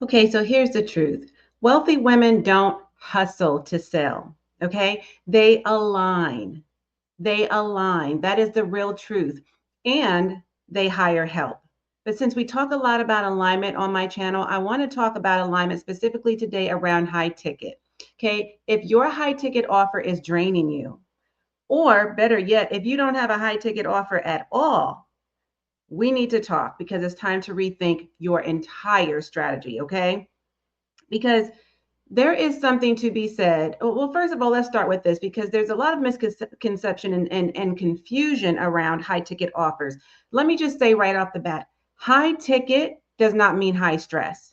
Okay, so here's the truth. Wealthy women don't hustle to sell. Okay, they align. They align. That is the real truth. And they hire help. But since we talk a lot about alignment on my channel, I want to talk about alignment specifically today around high ticket. Okay, if your high ticket offer is draining you, or better yet, if you don't have a high ticket offer at all, we need to talk because it's time to rethink your entire strategy. Okay, because there is something to be said. Well, first of all, let's start with this because there's a lot of misconception and confusion around high ticket offers. Let me just say right off the bat, high ticket does not mean high stress.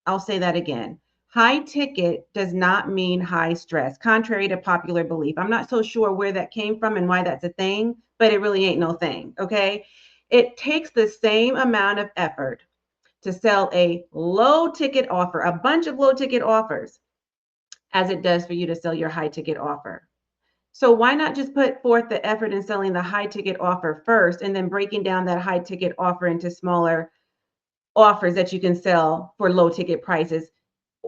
I'll say that again. High ticket does not mean high stress, contrary to popular belief. I'm not so sure where that came from and why that's a thing, but it really ain't no thing. Okay. It takes the same amount of effort to sell a low ticket offer, a bunch of low ticket offers, as it does for you to sell your high ticket offer. So why not just put forth the effort in selling the high ticket offer first and then breaking down that high ticket offer into smaller offers that you can sell for low ticket prices,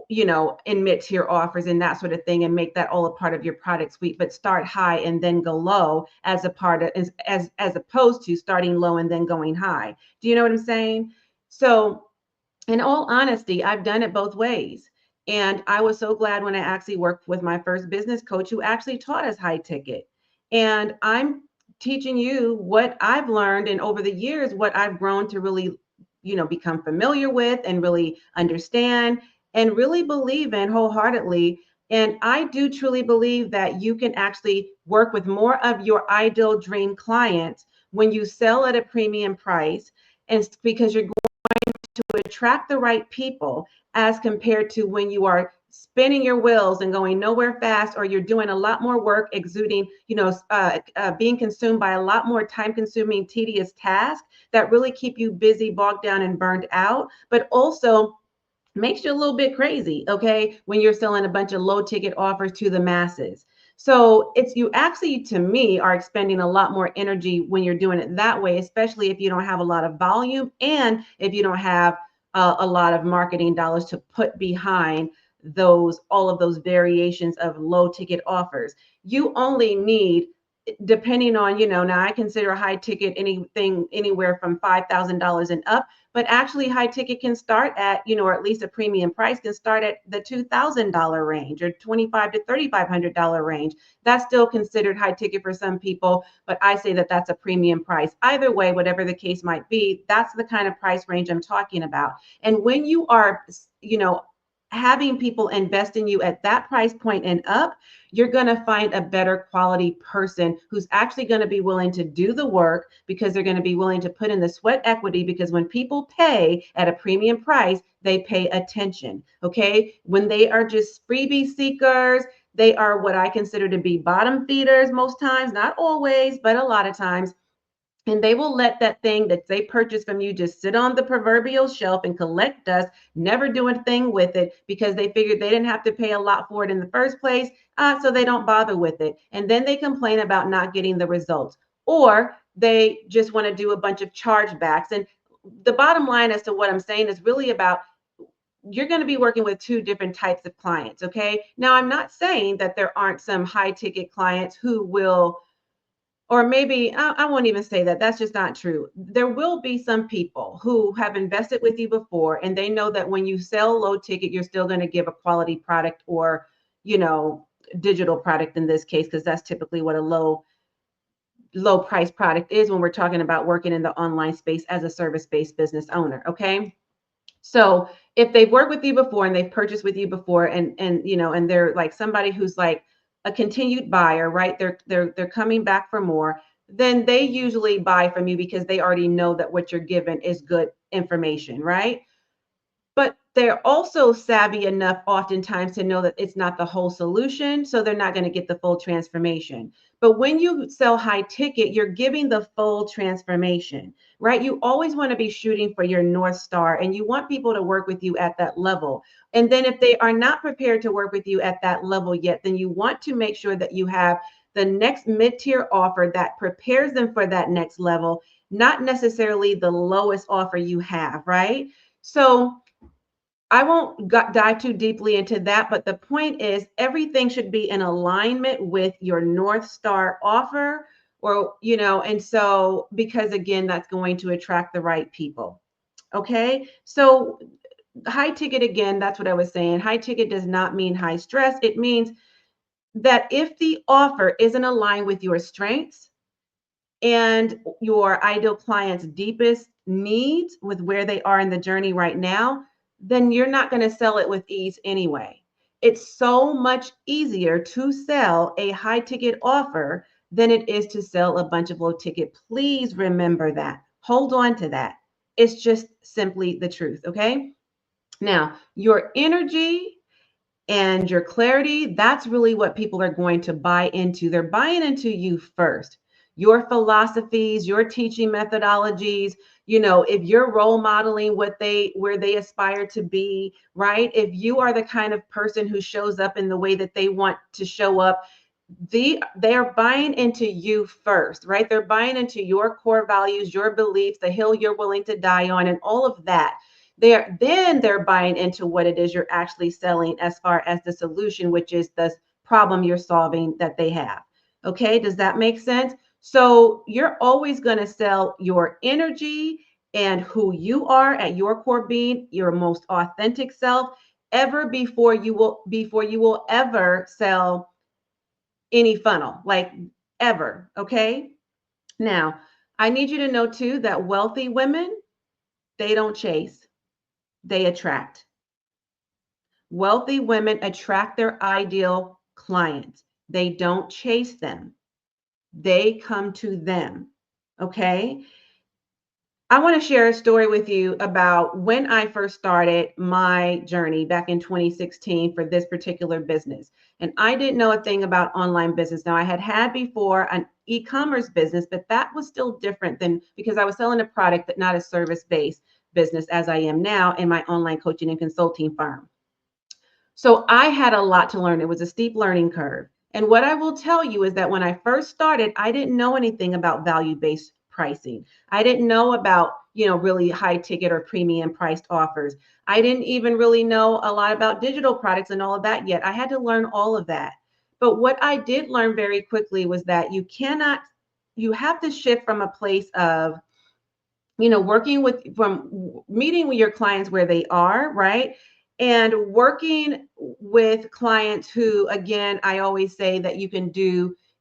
in mid-tier offers and that sort of thing, and make that all a part of your product suite, but start high and then go low as a part of as opposed to starting low and then going high. Do you know what I'm saying? So in all honesty, I've done it both ways. And I was so glad when I actually worked with my first business coach who actually taught us high ticket. And I'm teaching you what I've learned and over the years, what I've grown to really, become familiar with and really understand and really believe in wholeheartedly. And I do truly believe that you can actually work with more of your ideal dream clients when you sell at a premium price, and because you're to attract the right people as compared to when you are spinning your wheels and going nowhere fast, or you're doing a lot more work, exuding, being consumed by a lot more time consuming, tedious tasks that really keep you busy, bogged down, and burned out, but also makes you a little bit crazy, okay, when you're selling a bunch of low ticket offers to the masses. So it's you actually, to me, are expending a lot more energy when you're doing it that way, especially if you don't have a lot of volume and if you don't have a lot of marketing dollars to put behind all of those variations of low ticket offers. You only need, depending on, now I consider a high ticket anything anywhere from $5,000 and up, but actually high ticket can start at, or at least a premium price can start at the $2,000 range or $2,500 to $3,500 range. That's still considered high ticket for some people, but I say that that's a premium price. Either way, whatever the case might be, that's the kind of price range I'm talking about. And when you are, having people invest in you at that price point and up, you're going to find a better quality person who's actually going to be willing to do the work because they're going to be willing to put in the sweat equity, because when people pay at a premium price, they pay attention. Okay. When they are just freebie seekers, they are what I consider to be bottom feeders most times, not always, but a lot of times. And they will let that thing that they purchased from you just sit on the proverbial shelf and collect dust, never do a thing with it because they figured they didn't have to pay a lot for it in the first place. So they don't bother with it. And then they complain about not getting the results, or they just want to do a bunch of chargebacks. And the bottom line as to what I'm saying is really about, you're going to be working with two different types of clients. Okay. Now, I'm not saying that there aren't some high ticket clients who will, or maybe I won't even say that. That's just not true. There will be some people who have invested with you before, and they know that when you sell low ticket, you're still going to give a quality product, or, digital product in this case, because that's typically what a low price product is when we're talking about working in the online space as a service-based business owner. Okay. So if they've worked with you before and they've purchased with you before, and they're like somebody who's like a continued buyer, right? They're coming back for more, then they usually buy from you because they already know that what you're given is good information, right? But they're also savvy enough oftentimes to know that it's not the whole solution. So they're not going to get the full transformation. But when you sell high ticket, you're giving the full transformation, right? You always want to be shooting for your North Star, and you want people to work with you at that level. And then if they are not prepared to work with you at that level yet, then you want to make sure that you have the next mid-tier offer that prepares them for that next level, not necessarily the lowest offer you have, right? So I won't dive too deeply into that, but the point is everything should be in alignment with your North Star offer, or, and so because again, that's going to attract the right people. Okay. So high ticket, again, that's what I was saying. High ticket does not mean high stress. It means that if the offer isn't aligned with your strengths and your ideal client's deepest needs with where they are in the journey right now, then you're not going to sell it with ease anyway. It's so much easier to sell a high ticket offer than it is to sell a bunch of low ticket. Please remember that. Hold on to that. It's just simply the truth. Okay. Now, your energy and your clarity, that's really what people are going to buy into. They're buying into you first. Your philosophies, your teaching methodologies, if you're role modeling where they aspire to be, right? If you are the kind of person who shows up in the way that they want to show up, they're buying into you first, right? They're buying into your core values, your beliefs, the hill you're willing to die on, and all of that. They're buying into what it is you're actually selling as far as the solution, which is the problem you're solving that they have. Okay, does that make sense? So you're always going to sell your energy and who you are at your core being, your most authentic self, ever before you will ever sell any funnel, like ever. Okay. Now, I need you to know too that wealthy women, they don't chase, they attract. Wealthy women attract their ideal clients. They don't chase them, they come to them. Okay. I want to share a story with you about when I first started my journey back in 2016 for this particular business. And I didn't know a thing about online business. Now, I had before an e-commerce business, but that was still different than, because I was selling a product, but not a service-based business as I am now in my online coaching and consulting firm. So I had a lot to learn. It was a steep learning curve. And what I will tell you is that when I first started, I didn't know anything about value-based pricing. I didn't know about, really high ticket or premium priced offers. I didn't even really know a lot about digital products and all of that yet. I had to learn all of that. But what I did learn very quickly was that you have to shift from a place of, from meeting with your clients where they are, right? And working with clients who, again, I always say that you can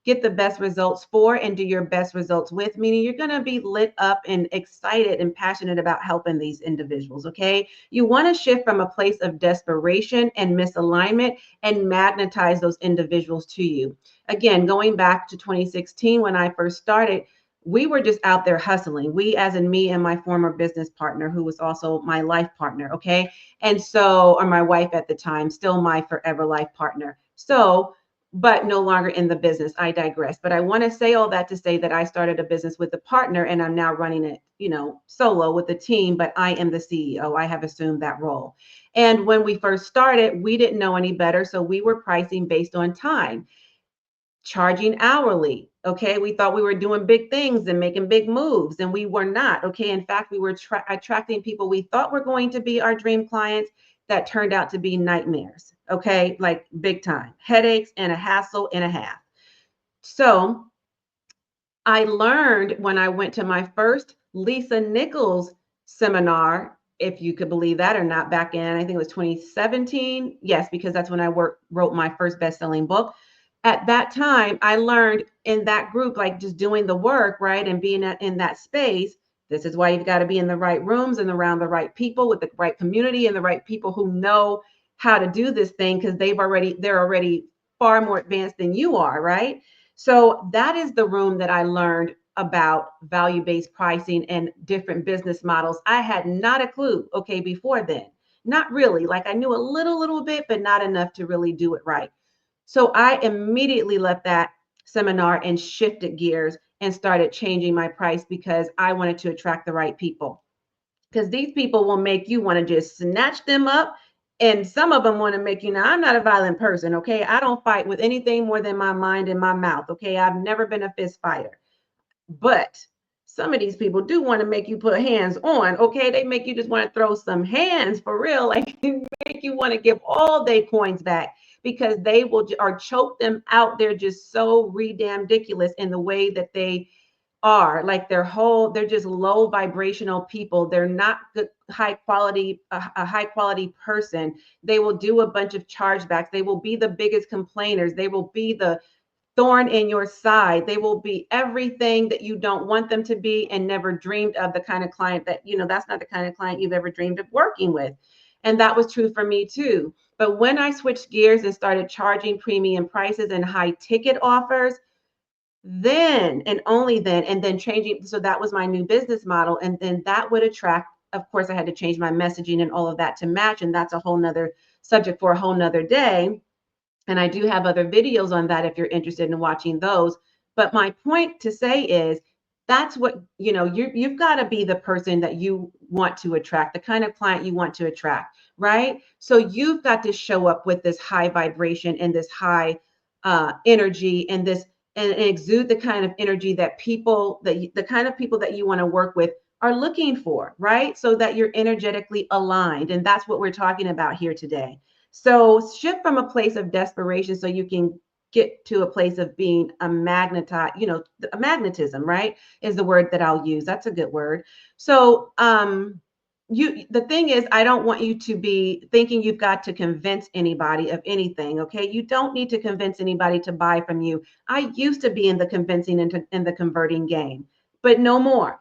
get the best results for and do your best results with, meaning you're going to be lit up and excited and passionate about helping these individuals. Okay. You want to shift from a place of desperation and misalignment and magnetize those individuals to you. Again, going back to 2016, when I first started, we were just out there hustling. We, as in me and my former business partner, who was also my life partner. Okay. And so, or my wife at the time, still my forever life partner. So, but no longer in the business. I digress. But I want to say all that to say that I started a business with a partner and I'm now running it, solo with a team, but I am the CEO. I have assumed that role. And when we first started, we didn't know any better. So we were pricing based on time, charging hourly. Okay. We thought we were doing big things and making big moves, and we were not. Okay. In fact, we were attracting people we thought were going to be our dream clients that turned out to be nightmares. Okay. Like big time headaches and a hassle and a half. So I learned when I went to my first Lisa Nichols seminar, if you could believe that or not, back in, I think it was 2017. Yes, because that's when I wrote my first best-selling book. At that time, I learned in that group, like just doing the work, right, and being in that space. This is why you've got to be in the right rooms and around the right people with the right community and the right people who know how to do this thing, because they're already far more advanced than you are, right? So that is the room that I learned about value-based pricing and different business models. I had not a clue, okay, before then. Not really. Like I knew a little bit, but not enough to really do it right. So I immediately left that seminar and shifted gears and started changing my price because I wanted to attract the right people. Because these people will make you want to just snatch them up. And some of them want to make you, now I'm not a violent person, okay? I don't fight with anything more than my mind and my mouth, okay? I've never been a fist fighter. But some of these people do want to make you put hands on, okay? They make you just want to throw some hands for real, like make you want to give all their coins back because they will or choke them out. They're just so damn ridiculous in the way that they are. Like they're just low vibrational people. They're not good, high quality, a high quality person. They will do a bunch of chargebacks. They will be the biggest complainers. They will be the thorn in your side. They will be everything that you don't want them to be and never dreamed of the kind of client that, that's not the kind of client you've ever dreamed of working with. And that was true for me too. But when I switched gears and started charging premium prices and high ticket offers, then and only then, and then changing. So that was my new business model. And then that would attract, of course, I had to change my messaging and all of that to match. And that's a whole nother subject for a whole nother day. And I do have other videos on that if you're interested in watching those. But my point to say is that's what, you've got to be the person that you want to attract, the kind of client you want to attract, right? So you've got to show up with this high vibration and this high energy and this and exude the kind of energy that the kind of people that you want to work with are looking for, right? So that you're energetically aligned. And that's what we're talking about here today. So shift from a place of desperation so you can get to a place of being a magnetism, right? Is the word that I'll use. That's a good word. So the thing is, I don't want you to be thinking you've got to convince anybody of anything. Okay. You don't need to convince anybody to buy from you. I used to be in the convincing and in the converting game, but no more.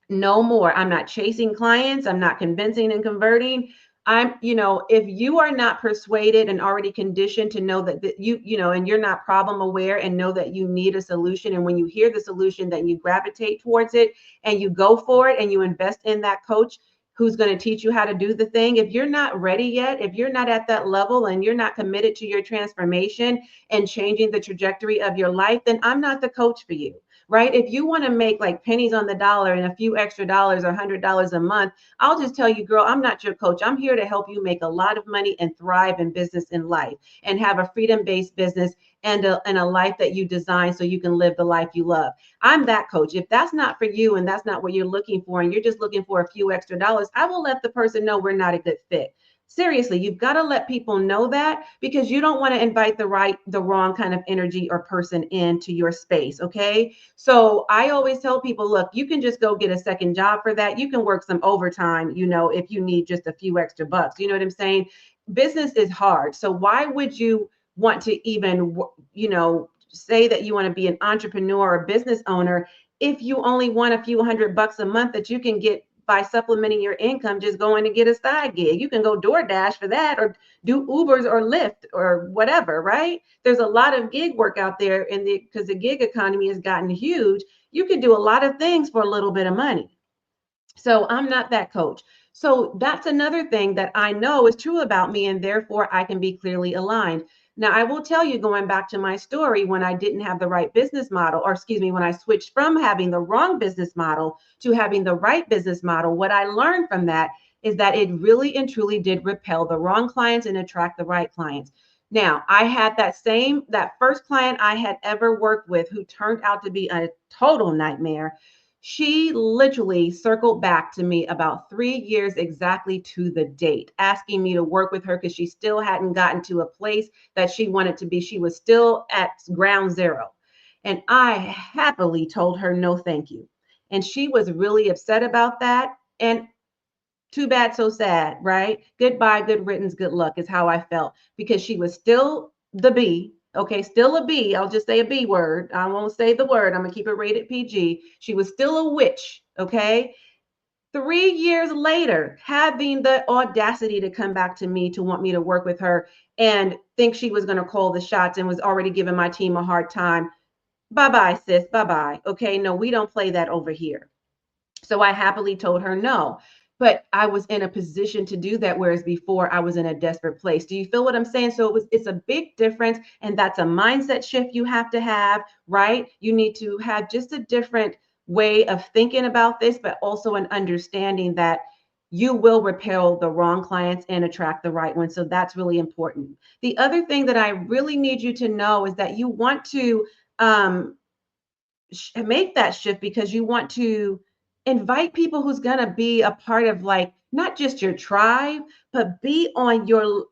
No more. I'm not chasing clients. I'm not convincing and converting. If you are not persuaded and already conditioned to know that and you're not problem aware and know that you need a solution. And when you hear the solution, then you gravitate towards it and you go for it and you invest in that coach who's going to teach you how to do the thing. If you're not ready yet, if you're not at that level and you're not committed to your transformation and changing the trajectory of your life, then I'm not the coach for you. Right? If you want to make like pennies on the dollar and a few extra dollars or $100 a month, I'll just tell you, girl, I'm not your coach. I'm here to help you make a lot of money and thrive in business and life and have a freedom-based business and a life that you design so you can live the life you love. I'm that coach. If that's not for you and that's not what you're looking for and you're just looking for a few extra dollars, I will let the person know we're not a good fit. Seriously, you've got to let people know that because you don't want to invite the wrong kind of energy or person into your space. Okay. So I always tell people, look, you can just go get a second job for that. You can work some overtime, if you need just a few extra bucks. You know what I'm saying? Business is hard. So why would you want to even, say that you want to be an entrepreneur or business owner if you only want a few $100 a month that you can get by supplementing your income, just going to get a side gig? You can go DoorDash for that or do Ubers or Lyft or whatever, right? There's a lot of gig work out there because the gig economy has gotten huge. You can do a lot of things for a little bit of money. So I'm not that coach. So that's another thing that I know is true about me, and therefore I can be clearly aligned. Now, I will tell you, going back to my story, when I didn't have the right business model, or excuse me, when I switched from having the wrong business model to having the right business model, what I learned from that is that it really and truly did repel the wrong clients and attract the right clients. Now, I had that first client I had ever worked with who turned out to be a total nightmare. She literally circled back to me about 3 years exactly to the date, asking me to work with her because she still hadn't gotten to a place that she wanted to be. She was still at ground zero. And I happily told her no, thank you. And she was really upset about that. And too bad, so sad, right? Goodbye, good riddance, good luck is how I felt because she was still the B. Okay, still a B. I'll just say a B word. I won't say the word. I'm going to keep it rated PG. She was still a witch. Okay. 3 years later, having the audacity to come back to me to want me to work with her and think she was going to call the shots and was already giving my team a hard time. Bye bye, sis. Bye bye. Okay. No, we don't play that over here. So I happily told her no. But I was in a position to do that, whereas before I was in a desperate place. Do you feel what I'm saying? So it's a big difference, and that's a mindset shift you have to have, right? You need to have just a different way of thinking about this, but also an understanding that you will repel the wrong clients and attract the right ones. So that's really important. The other thing that I really need you to know is that you want to make that shift because you want to invite people who's going to be a part of, like, not just your tribe, but be on your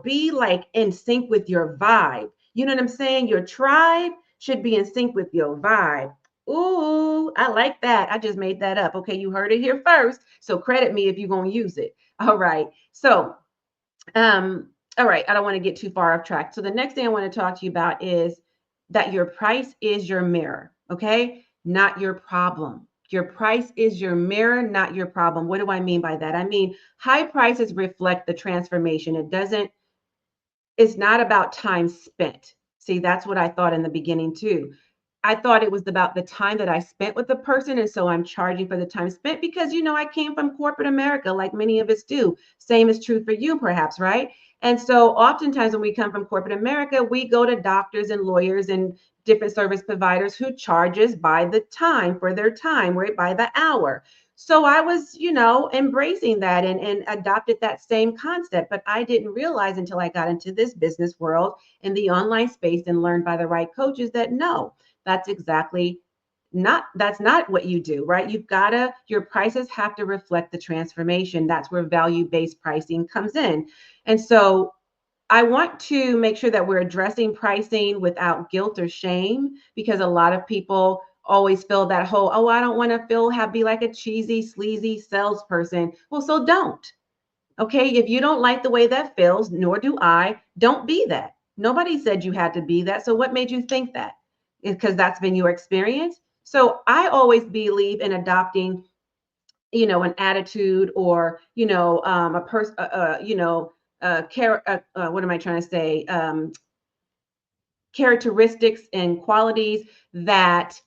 be like in sync with your vibe. You know what I'm saying? Your tribe should be in sync with your vibe. Ooh, I like that. I just made that up. Okay, you heard it here first, so credit me if you're going to use it. All right. So all right, I don't want to get too far off track. So the next thing I want to talk to you about is that your price is your mirror, okay? Not your problem. Your price is your mirror, not your problem. What do I mean by that? I mean, high prices reflect the transformation. It's not about time spent. See, that's what I thought in the beginning too. I thought it was about the time that I spent with the person. And so I'm charging for the time spent because, I came from corporate America, like many of us do. Same is true for you, perhaps, right? And so oftentimes when we come from corporate America, we go to doctors and lawyers and different service providers who charges by the time for their time, right? By the hour. So I was, embracing that and adopted that same concept. But I didn't realize until I got into this business world in the online space and learned by the right coaches that no, that's exactly that's not what you do, right? Your prices have to reflect the transformation. That's where value-based pricing comes in. And so I want to make sure that we're addressing pricing without guilt or shame, because a lot of people always feel that whole, oh, I don't want to be like a cheesy, sleazy salesperson. Well, so don't. Okay. If you don't like the way that feels, nor do I, don't be that. Nobody said you had to be that. So what made you think that? Because that's been your experience. So I always believe in adopting, an attitude or, a person, what am I trying to say? Characteristics and qualities that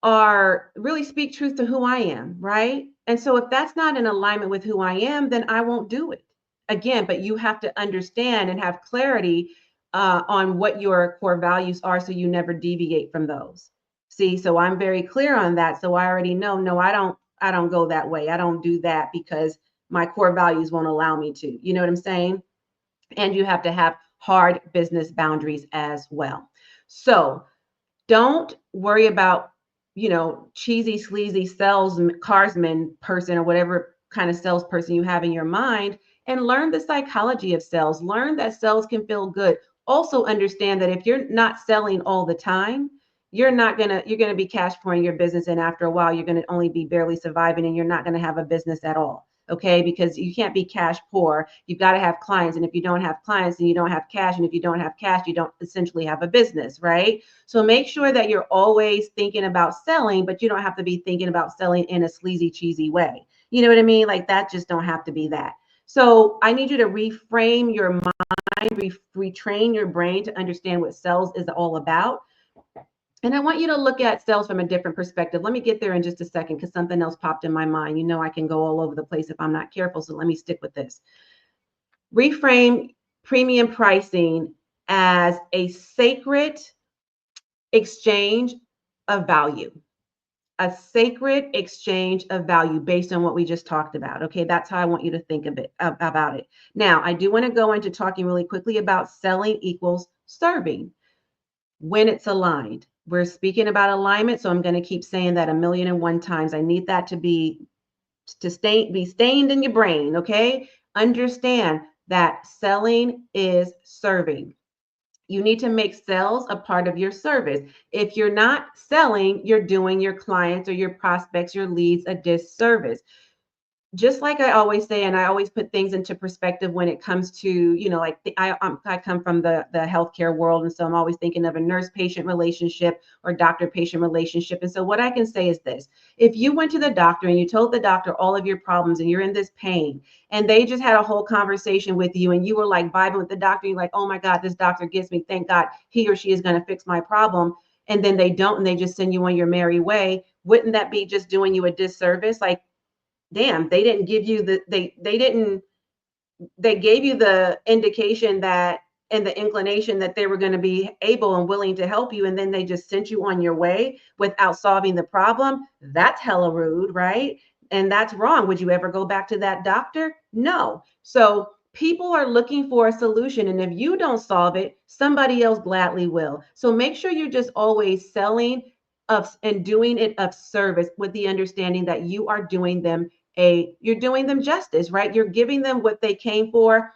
are really speak truth to who I am, right? And so if that's not in alignment with who I am, then I won't do it. Again, but you have to understand and have clarity on what your core values are so you never deviate from those. See, so I'm very clear on that. So I already know, no, I don't go that way. I don't do that because my core values won't allow me to. You know what I'm saying? And you have to have hard business boundaries as well. So don't worry about, cheesy, sleazy carsman person or whatever kind of salesperson you have in your mind, and learn the psychology of sales. Learn that sales can feel good. Also understand that if you're not selling all the time, you're gonna be cash pouring your business, and after a while, you're gonna only be barely surviving, and you're not gonna have a business at all. Okay, because you can't be cash poor. You've got to have clients, and if you don't have clients, then you don't have cash, and if you don't have cash, you don't essentially have a business, right? So make sure that you're always thinking about selling, but you don't have to be thinking about selling in a sleazy, cheesy way. You know what I mean? Like that just don't have to be that. So I need you to reframe your mind, retrain your brain to understand what sales is all about. And I want you to look at sales from a different perspective. Let me get there in just a second because something else popped in my mind. I can go all over the place if I'm not careful. So let me stick with this. Reframe premium pricing as a sacred exchange of value, a sacred exchange of value based on what we just talked about. Okay, that's how I want you to think about it. Now, I do want to go into talking really quickly about selling equals serving when it's aligned. We're speaking about alignment, so I'm going to keep saying that 1,000,001 times. I need that to be stained in your brain. Okay, understand that selling is serving. You need to make sales a part of your service. If you're not selling, you're doing your clients or your prospects, your leads a disservice. Just like I always say, and I always put things into perspective when it comes to, I come from the healthcare world, and so I'm always thinking of a nurse-patient relationship or doctor-patient relationship. And so what I can say is this: if you went to the doctor and you told the doctor all of your problems and you're in this pain, and they just had a whole conversation with you, and you were like vibing with the doctor, you're like, oh my God, this doctor gets me. Thank God he or she is going to fix my problem. And then they don't, and they just send you on your merry way. Wouldn't that be just doing you a disservice? Like, damn, they didn't give you they gave you the indication that and the inclination that they were going to be able and willing to help you, and then they just sent you on your way without solving the problem. That's hella rude, right? And that's wrong. Would you ever go back to that doctor? No. So People are looking for a solution, and if you don't solve it, somebody else gladly will. So make sure you're just always selling of and doing it of service with the understanding that you're doing them justice, right? You're giving them what they came for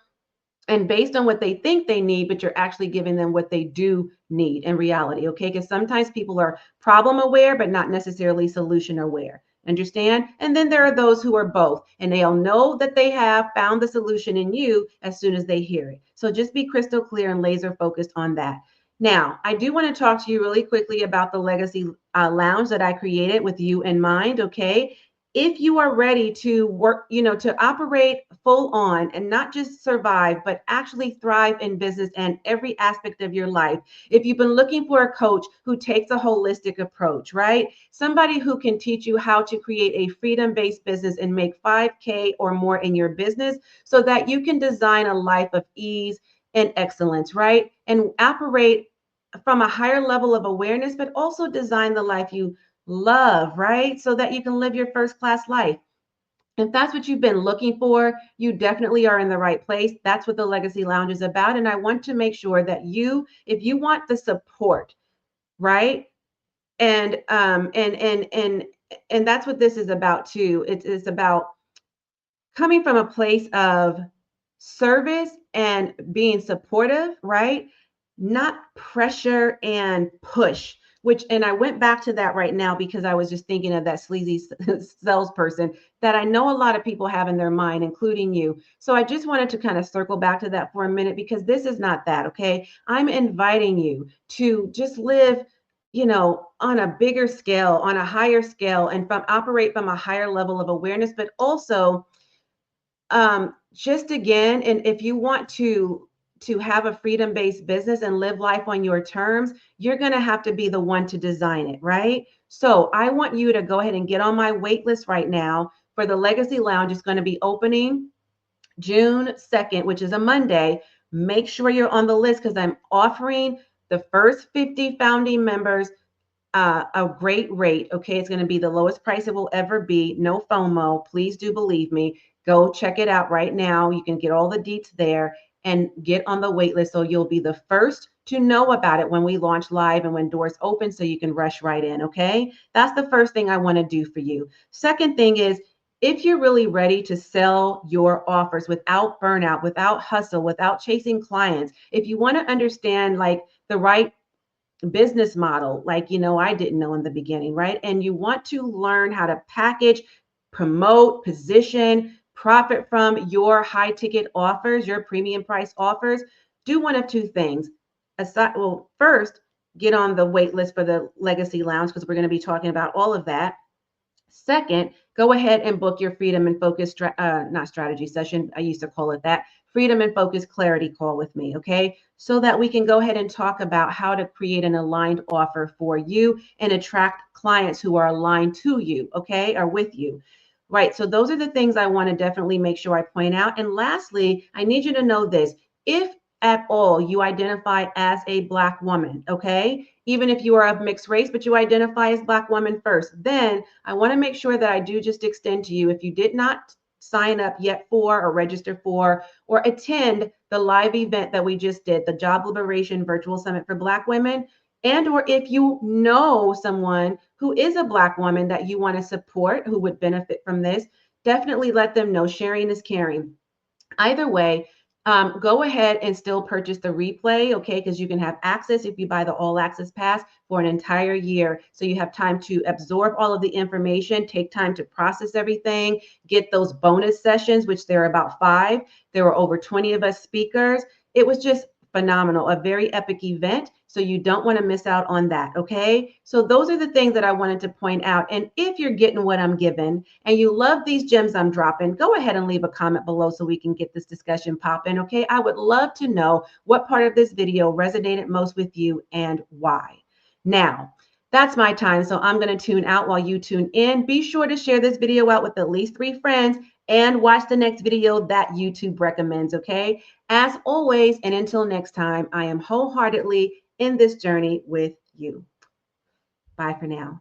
and based on what they think they need, but you're actually giving them what they do need in reality, okay? Because sometimes people are problem aware, but not necessarily solution aware. Understand? And then there are those who are both, and they'll know that they have found the solution in you as soon as they hear it. So just be crystal clear and laser focused on that. Now, I do want to talk to you really quickly about the Legacy Lounge that I created with you in mind, okay? If you are ready to work, to operate full on and not just survive, but actually thrive in business and every aspect of your life. If you've been looking for a coach who takes a holistic approach, right? Somebody who can teach you how to create a freedom-based business and make 5K or more in your business so that you can design a life of ease and excellence, right? And operate from a higher level of awareness, but also design the life you love, right? So that you can live your first class life. If that's what you've been looking for, you definitely are in the right place. That's what the Legacy Lounge is about. And I want to make sure that if you want the support, right? And that's what this is about too. It's about coming from a place of service and being supportive, right? Not pressure and push, and I went back to that right now because I was just thinking of that sleazy salesperson that I know a lot of people have in their mind, including you. So I just wanted to kind of circle back to that for a minute because this is not that, okay? I'm inviting you to just live, on a bigger scale, on a higher scale, and operate from a higher level of awareness, but also just again, and if you want to have a freedom-based business and live life on your terms, you're going to have to be the one to design it, right? So I want you to go ahead and get on my wait list right now for the Legacy Lounge. It's going to be opening June 2nd, which is a Monday. Make sure you're on the list because I'm offering the first 50 founding members a great rate. Okay, it's going to be the lowest price it will ever be. No FOMO. Please do believe me. Go check it out right now. You can get all the deets there and get on the wait list so you'll be the first to know about it when we launch live and when doors open so you can rush right in. Okay, that's the first thing I want to do for you. Second thing is, if you're really ready to sell your offers without burnout, without hustle, without chasing clients, if you want to understand like the right business model, like, I didn't know in the beginning, right? And you want to learn how to package, promote, position, profit from your high ticket offers, your premium price offers, do one of two things. First, get on the wait list for the Legacy Lounge because we're going to be talking about all of that. Second, go ahead and book your Freedom and Focus, not strategy session. I used to call it that. Freedom and Focus clarity call with me, okay? So that we can go ahead and talk about how to create an aligned offer for you and attract clients who are aligned to you, okay, or with you. Right. So those are the things I want to definitely make sure I point out. And lastly, I need you to know this. If at all you identify as a Black woman, okay, even if you are of mixed race, but you identify as Black woman first, then I want to make sure that I do just extend to you, if you did not sign up yet for or register for or attend the live event that we just did, the Job Liberation Virtual Summit for Black Women, and or if you know someone who is a Black woman that you want to support who would benefit from this, definitely let them know. Sharing is caring. Either way, go ahead and still purchase the replay, okay? Because you can have access if you buy the all access pass for an entire year. So you have time to absorb all of the information, take time to process everything, get those bonus sessions, which there are about 5. There were over 20 of us speakers. It was just phenomenal, a very epic event. So you don't want to miss out on that, okay? So those are the things that I wanted to point out. And if you're getting what I'm giving and you love these gems I'm dropping, go ahead and leave a comment below so we can get this discussion popping, okay? I would love to know what part of this video resonated most with you and why. Now, that's my time, so I'm going to tune out while you tune in. Be sure to share this video out with at least 3 friends and watch the next video that YouTube recommends, okay? As always, and until next time, I am wholeheartedly in this journey with you. Bye for now.